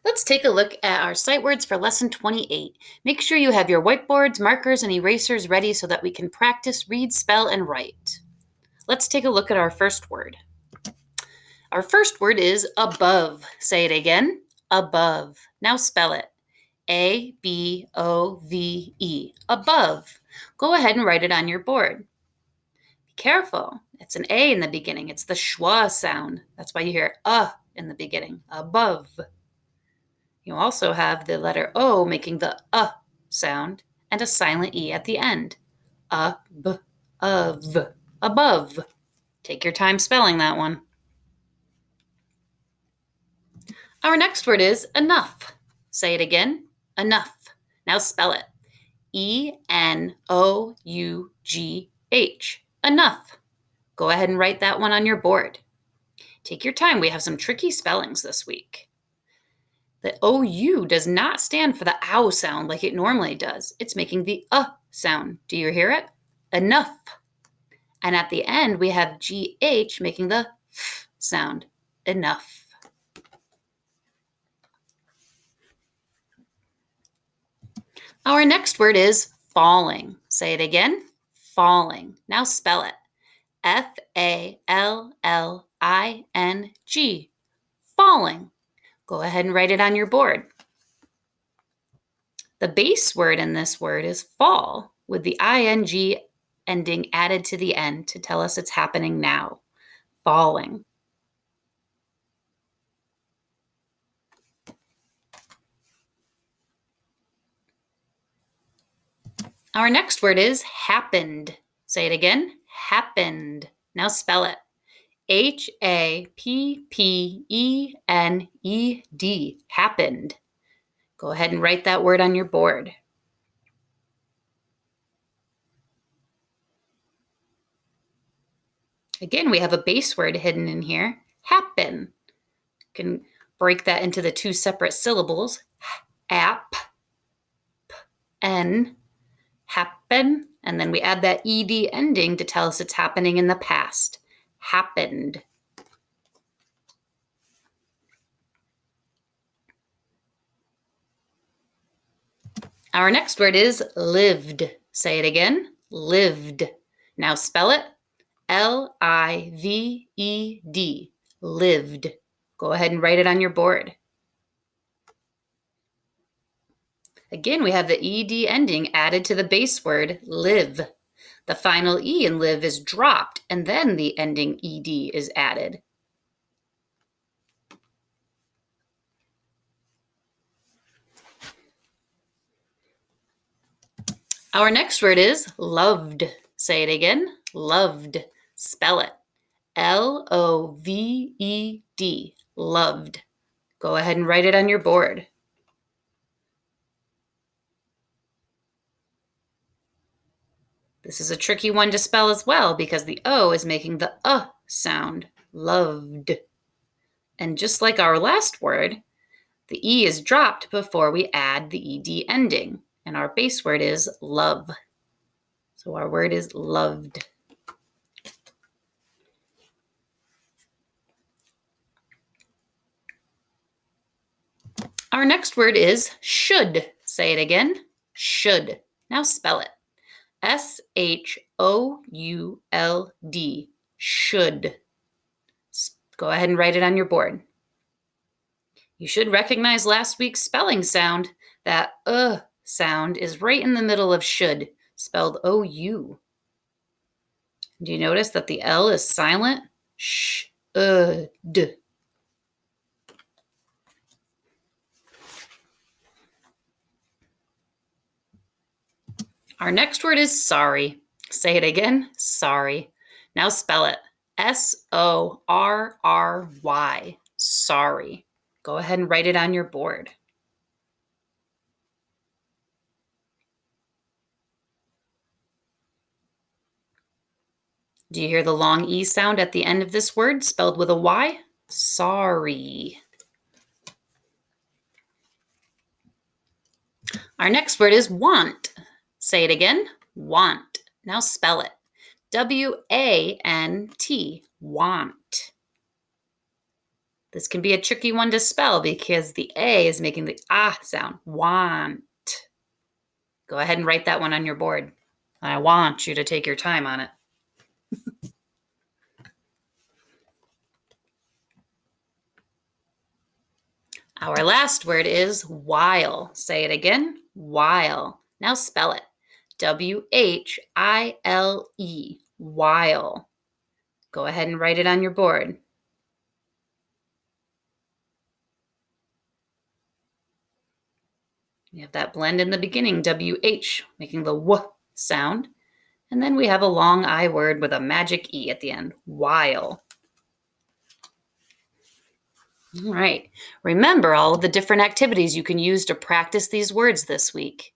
Let's take a look at our sight words for lesson 28. Make sure you have your whiteboards, markers, and erasers ready so that we can practice, read, spell, and write. Let's take a look at our first word. Our first word is above. Say it again. Above. Now spell it. A-B-O-V-E. Above. Go ahead and write it on your board. Be careful. It's an A in the beginning. It's the schwa sound. That's why you hear in the beginning. Above. You also have the letter O making the sound and a silent E at the end. Of. Above. Take your time spelling that one. Our next word is enough. Say it again. Enough. Now spell it. E-N-O-U-G-H. Enough. Go ahead and write that one on your board. Take your time. We have some tricky spellings this week. The OU does not stand for the ow sound like it normally does. It's making the sound. Do you hear it? Enough. And at the end, we have GH making the f sound. Enough. Our next word is falling. Say it again. Falling. Now spell it. F-A-L-L-I-N-G. Falling. Go ahead and write it on your board. The base word in this word is fall, with the ing ending added to the end to tell us it's happening now. Falling. Our next word is happened. Say it again. Happened. Now spell it. H-A-P-P-E-N-E-D. Happened. Go ahead and write that word on your board. Again, we have a base word hidden in here. Happen. You can break that into the two separate syllables. Ap, n, happen, and then we add that ed ending to tell us it's happening in the past. Happened. Our next word is lived. Say it again. Lived. Now spell it. L-I-V-E-D. Lived. Go ahead and write it on your board. Again, we have the ed ending added to the base word live. The final E in live is dropped, and then the ending ed is added. Our next word is loved. Say it again. Loved. Spell it. L-O-V-E-D. Loved. Go ahead and write it on your board. This is a tricky one to spell as well because the O is making the sound. Loved. And just like our last word, the E is dropped before we add the ed ending. And our base word is love. So our word is loved. Our next word is should. Say it again. Should. Now spell it. S-H-O-U-L-D. Should. Go ahead and write it on your board. You should recognize last week's spelling sound. That sound is right in the middle of should, spelled O-U. Do you notice that the L is silent? Sh-d. Our next word is sorry. Say it again. Sorry. Now spell it. S-O-R-R-Y. Sorry. Go ahead and write it on your board. Do you hear the long E sound at the end of this word spelled with a Y? Sorry. Our next word is want. Say it again. Want. Now spell it. W-A-N-T. Want. This can be a tricky one to spell because the A is making the ah sound. Want. Go ahead and write that one on your board. I want you to take your time on it. Our last word is while. Say it again. While. Now spell it. W-H-I-L-E. While. Go ahead and write it on your board. We have that blend in the beginning, W-H, making the W sound. And then we have a long I word with a magic E at the end, while. All right. Remember all of the different activities you can use to practice these words this week.